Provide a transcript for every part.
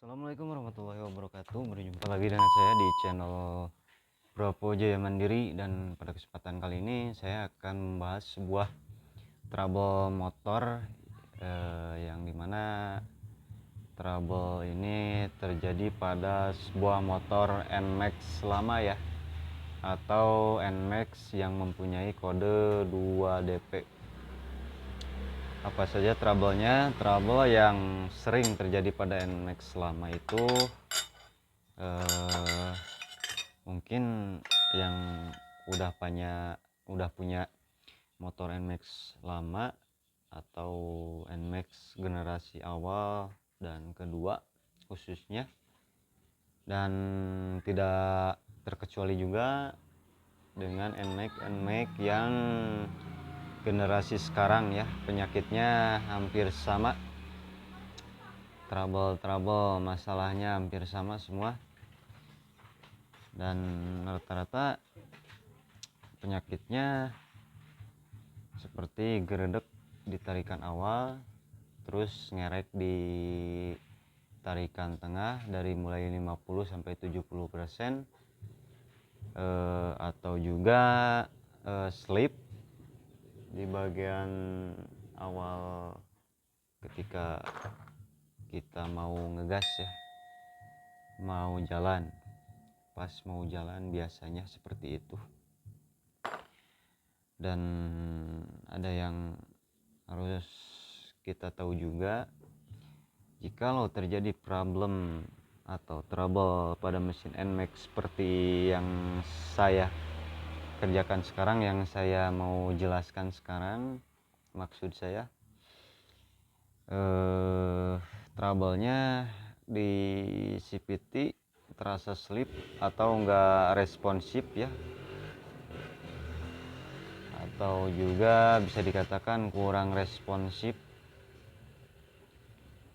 Assalamualaikum warahmatullahi wabarakatuh. Berjumpa lagi dengan saya di channel Bropo Jaya Mandiri, dan pada kesempatan kali ini saya akan membahas sebuah trouble motor yang dimana trouble ini terjadi pada sebuah motor NMAX lama ya, atau NMAX yang mempunyai kode 2DP. Apa saja trouble-nya? Trouble yang sering terjadi pada NMAX lama itu mungkin yang udah punya motor NMAX lama atau NMAX generasi awal dan kedua khususnya, dan tidak terkecuali juga dengan NMAX yang generasi sekarang ya, penyakitnya hampir sama, trouble masalahnya hampir sama semua, dan rata-rata penyakitnya seperti geredek di tarikan awal, terus ngerek di tarikan tengah dari mulai 50 sampai 70%, atau juga slip di bagian awal ketika kita mau ngegas ya, pas mau jalan biasanya seperti itu. Dan ada yang harus kita tahu juga, jikalau terjadi problem atau trouble pada mesin NMAX seperti yang saya kerjakan sekarang, yang saya mau jelaskan sekarang, maksud saya trouble-nya di CVT terasa slip atau enggak responsif ya, atau juga bisa dikatakan kurang responsif.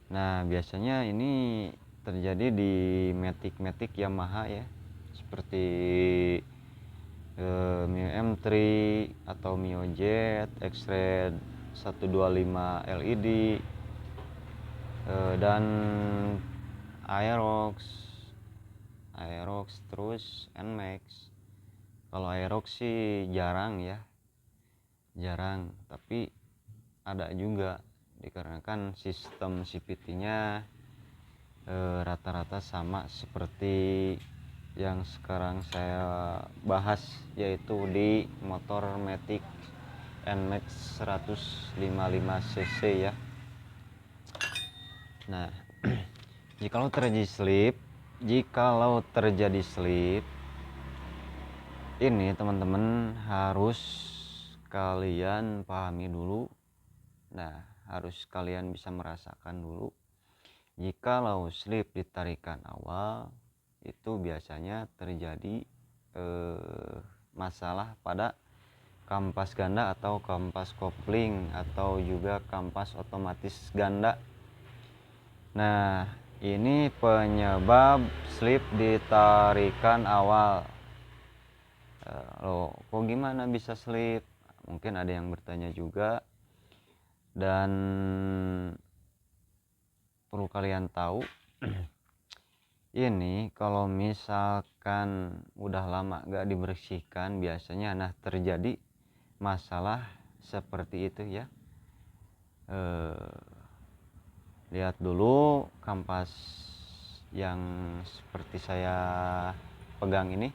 Nah, biasanya ini terjadi di matic Yamaha ya, seperti Mio M3 atau Mio Z, X-Red 125 LED, dan Aerox, terus NMAX. Kalau Aerox sih jarang, tapi ada juga, dikarenakan sistem CVT-nya rata-rata sama seperti yang sekarang saya bahas, yaitu di motor Matic NMAX 155cc ya. Nah, jikalau terjadi slip ini teman-teman harus kalian pahami dulu. Nah, harus kalian bisa merasakan dulu, jikalau slip di tarikan awal itu biasanya terjadi masalah pada kampas ganda atau kampas kopling, atau juga kampas otomatis ganda. Nah, ini penyebab slip di tarikan awal. Loh, kok gimana bisa slip? Mungkin ada yang bertanya juga, dan perlu kalian tahu ini kalau misalkan udah lama gak dibersihkan, biasanya terjadi masalah seperti itu ya. Lihat dulu kampas yang seperti saya pegang ini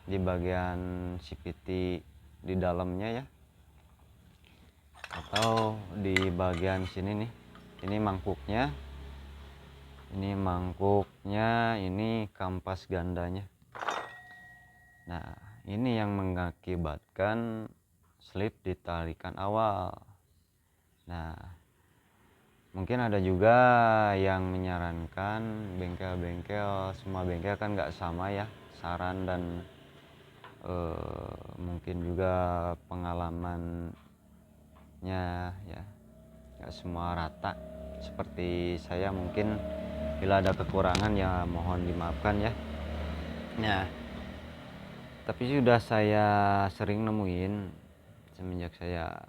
di bagian CVT di dalamnya ya, atau di bagian sini nih, ini mangkuknya, ini kampas gandanya. Nah, ini yang mengakibatkan slip di tarikan awal. Nah, mungkin ada juga yang menyarankan bengkel-bengkel, semua bengkel kan nggak sama ya saran, dan mungkin juga pengalamannya ya, nggak semua rata seperti saya. Mungkin bila ada kekurangan ya mohon dimaafkan ya. Nah, tapi sudah saya sering nemuin semenjak saya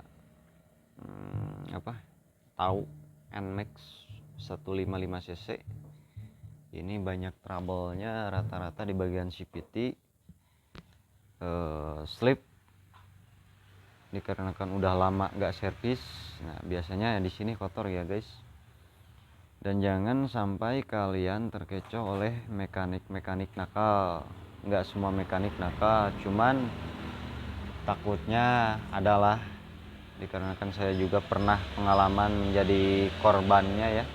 tahu NMAX 155cc, ini banyak trouble-nya rata-rata di bagian CVT, slip dikarenakan udah lama gak servis. Nah biasanya di sini kotor ya guys. Dan jangan sampai kalian terkecoh oleh mekanik nakal. Nggak semua mekanik nakal, cuman takutnya adalah dikarenakan saya juga pernah pengalaman menjadi korbannya ya.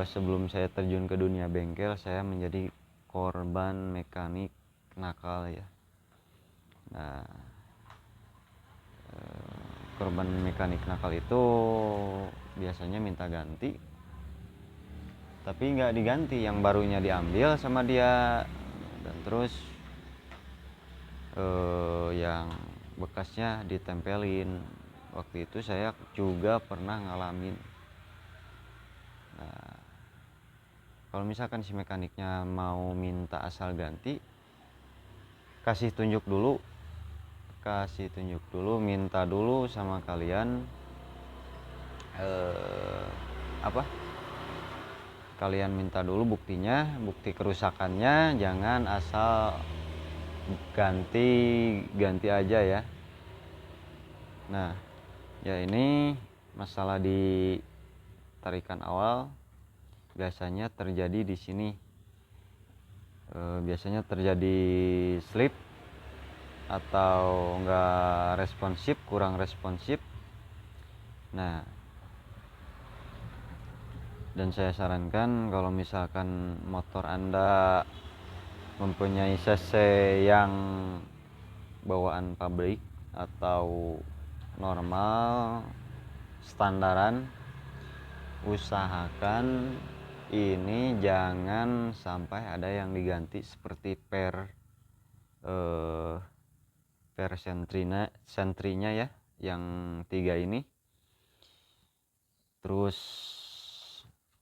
Sebelum saya terjun ke dunia bengkel, saya menjadi korban mekanik nakal ya. Nah, korban mekanik nakal itu biasanya minta ganti, tapi nggak diganti, yang barunya diambil sama dia, dan terus yang bekasnya ditempelin. Waktu itu saya juga pernah ngalamin. Nah, kalau misalkan si mekaniknya mau minta asal ganti, kasih tunjuk dulu, minta dulu sama kalian kalian minta dulu buktinya, bukti kerusakannya. Jangan asal ganti aja ya. Nah ya, ini masalah di tarikan awal biasanya terjadi di sini. Biasanya terjadi slip atau enggak responsif, kurang responsif. Nah, dan saya sarankan kalau misalkan motor Anda mempunyai cc yang bawaan pabrik atau normal standaran, usahakan ini jangan sampai ada yang diganti seperti per sentrinya ya, yang 3 ini. Terus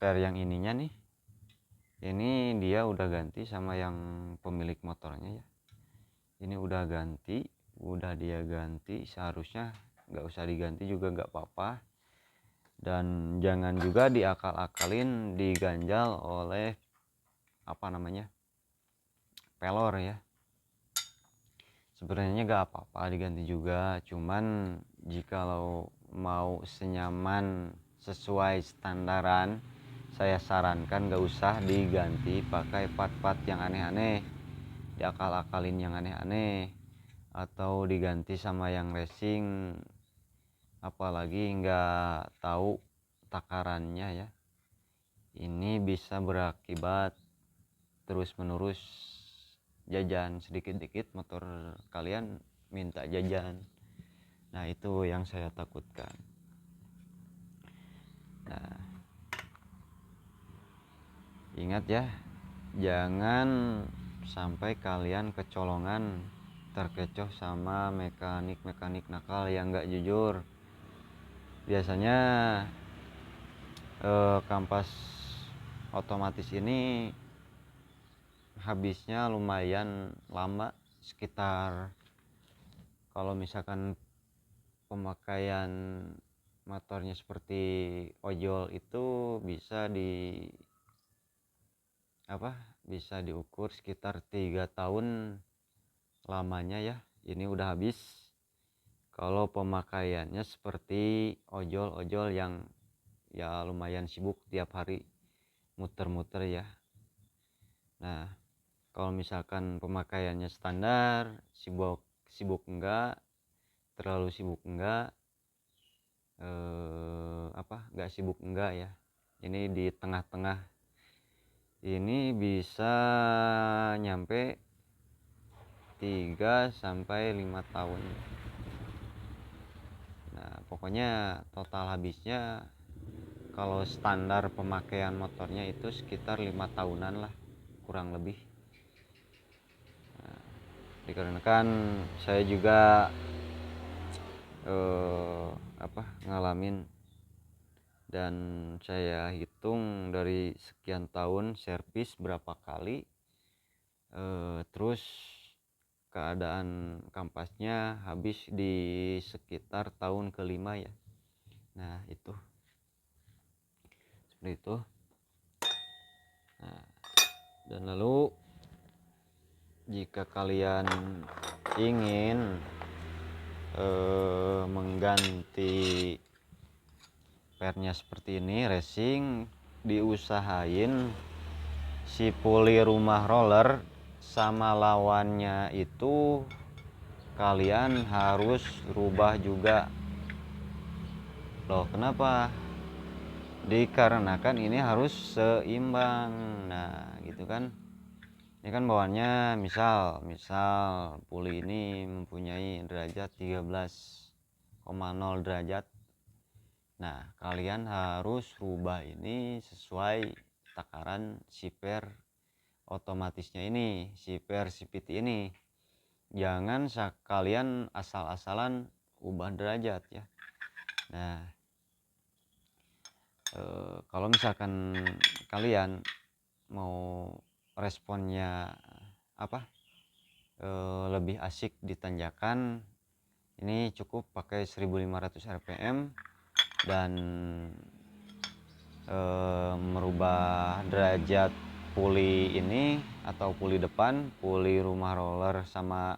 per yang ininya nih, ini dia udah ganti sama yang pemilik motornya ya. Ini udah dia ganti, seharusnya nggak usah diganti juga nggak apa-apa. Dan jangan juga diakal-akalin diganjal oleh pelor ya. Sebenarnya nggak apa-apa diganti juga, cuman jikalau mau senyaman sesuai standaran, saya sarankan nggak usah diganti pakai part-part yang aneh-aneh, diakal-akalin yang aneh-aneh, atau diganti sama yang racing, apalagi nggak tahu takarannya ya. Ini bisa berakibat terus menerus jajan, sedikit-dikit motor kalian minta jajan. Nah itu yang saya takutkan. Nah, ingat ya, jangan sampai kalian kecolongan, terkecoh sama mekanik nakal yang nggak jujur. Biasanya kampas otomatis ini habisnya lumayan lama, sekitar kalau misalkan pemakaian motornya seperti ojol itu bisa diukur sekitar 3 tahun lamanya ya. Ini udah habis kalau pemakaiannya seperti ojol yang ya lumayan sibuk tiap hari muter-muter ya. Nah, kalau misalkan pemakaiannya standar, sibuk enggak, terlalu sibuk enggak, enggak sibuk enggak ya, ini di tengah-tengah, ini bisa nyampe 3-5 tahun. Nah pokoknya total habisnya kalau standar pemakaian motornya itu sekitar 5 tahunan lah kurang lebih. Nah, dikarenakan saya juga ngalamin, dan saya hitung dari sekian tahun servis berapa kali, terus keadaan kampasnya habis di sekitar tahun kelima ya. Nah itu seperti itu. Nah, dan lalu jika kalian ingin mengganti pernya seperti ini racing, diusahain si puli rumah roller sama lawannya itu kalian harus rubah juga loh. Kenapa? Dikarenakan ini harus seimbang. Nah gitu kan, ini kan bawaannya misal puli ini mempunyai derajat 13,0 derajat. Nah kalian harus rubah ini sesuai takaran siper otomatisnya ini, siper CVT ini. Jangan kalian asal-asalan ubah derajat ya. Nah kalau misalkan kalian mau responnya lebih asik di tanjakan, ini cukup pakai 1500 rpm dan merubah derajat puli ini atau puli depan, puli rumah roller sama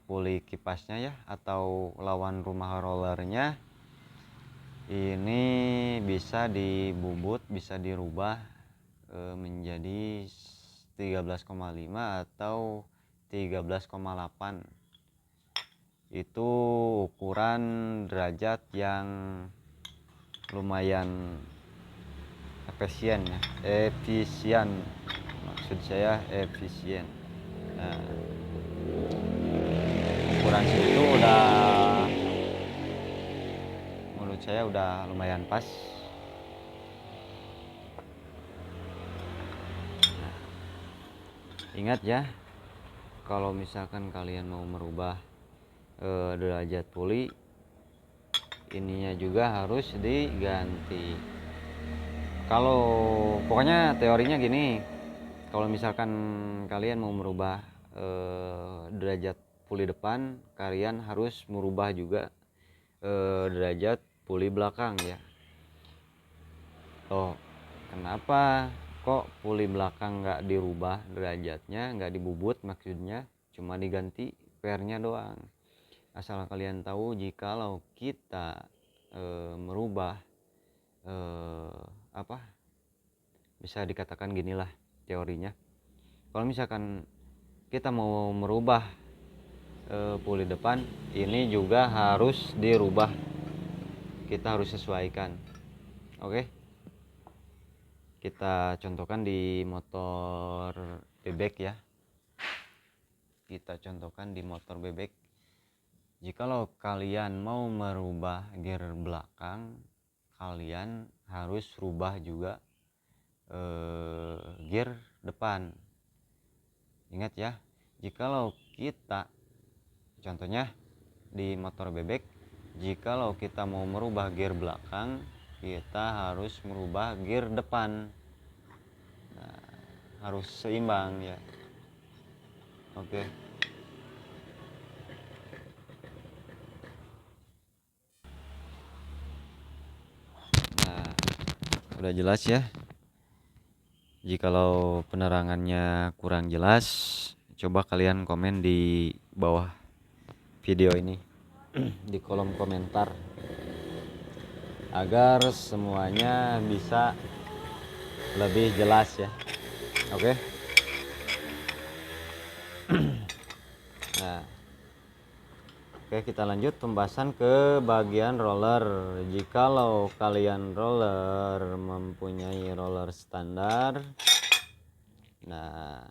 puli kipasnya ya, atau lawan rumah rollernya ini bisa dibubut, bisa dirubah menjadi 13,5 atau 13,8. Itu ukuran derajat yang lumayan efisien ya, maksud saya efisien. Nah, ukuran segitu udah menurut saya udah lumayan pas. Nah, ingat ya, kalau misalkan kalian mau merubah derajat puli, ininya juga harus diganti. Kalau pokoknya teorinya gini, kalau misalkan kalian mau merubah derajat puli depan, kalian harus merubah juga derajat puli belakang ya. Oh, kenapa kok puli belakang nggak dirubah derajatnya, nggak dibubut, maksudnya cuma diganti pernya doang. Asal kalian tahu, jikalau kita merubah bisa dikatakan ginilah teorinya. Kalau misalkan kita mau merubah puli depan, ini juga harus dirubah, kita harus sesuaikan. Oke, kita contohkan di motor bebek ya. Kita contohkan di motor bebek. Jikalau kalian mau merubah gear belakang, kalian harus rubah juga gear depan. Ingat ya, jikalau kita contohnya di motor bebek, jikalau kita mau merubah gear belakang, kita harus merubah gear depan. Nah, harus seimbang ya. Oke. Nah, udah jelas ya. Jikalau penerangannya kurang jelas, coba kalian komen di bawah video ini di kolom komentar agar semuanya bisa lebih jelas ya. Oke. Nah, oke, kita lanjut pembahasan ke bagian roller. Jikalau kalian roller mempunyai roller standar, nah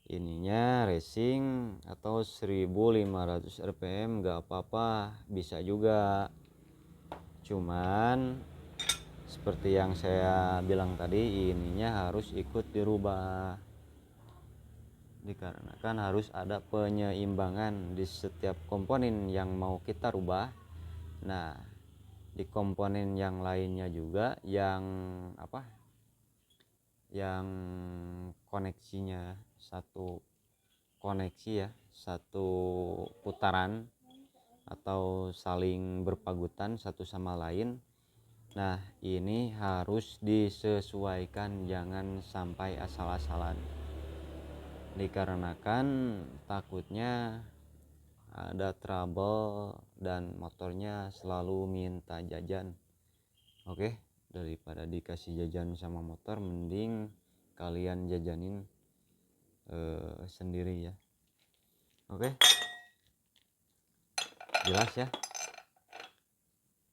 ininya racing atau 1500 rpm gak apa-apa, bisa juga. Cuman seperti yang saya bilang tadi, ininya harus ikut dirubah, dikarenakan harus ada penyeimbangan di setiap komponen yang mau kita rubah. Nah, di komponen yang lainnya juga yang yang koneksinya satu koneksi ya, satu putaran atau saling berpagutan satu sama lain, Nah, ini harus disesuaikan, jangan sampai harus disesuaikan, jangan sampai asal-asalan, dikarenakan takutnya ada trouble dan motornya selalu minta jajan. Oke, daripada dikasih jajan sama motor, mending kalian jajanin sendiri ya. Oke, jelas ya?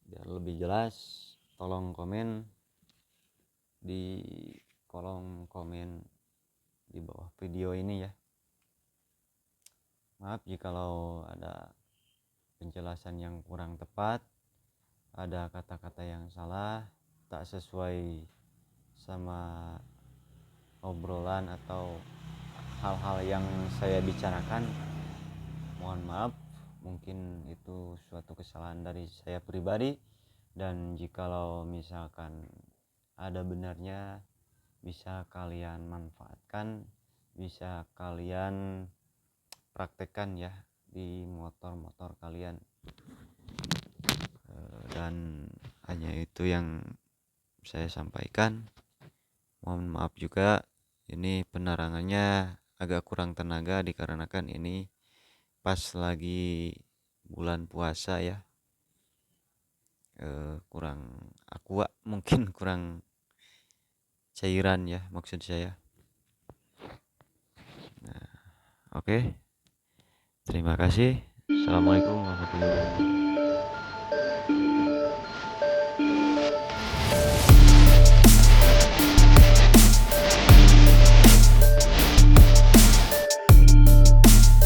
Biar lebih jelas, tolong komen di kolom komen di bawah video ini ya. Maaf jikalau ada penjelasan yang kurang tepat, ada kata-kata yang salah, tak sesuai sama obrolan atau hal-hal yang saya bicarakan. Mohon maaf, mungkin itu suatu kesalahan dari saya pribadi, dan jikalau misalkan ada benarnya, bisa kalian manfaatkan, bisa kalian praktekkan ya di motor-motor kalian. Dan hanya itu yang saya sampaikan. Mohon maaf juga, ini penerangannya agak kurang tenaga dikarenakan ini pas lagi bulan puasa ya. Kurang aqua, mungkin kurang cairan ya maksud saya. Nah, oke. Terima kasih. Assalamualaikum warahmatullahi wabarakatuh.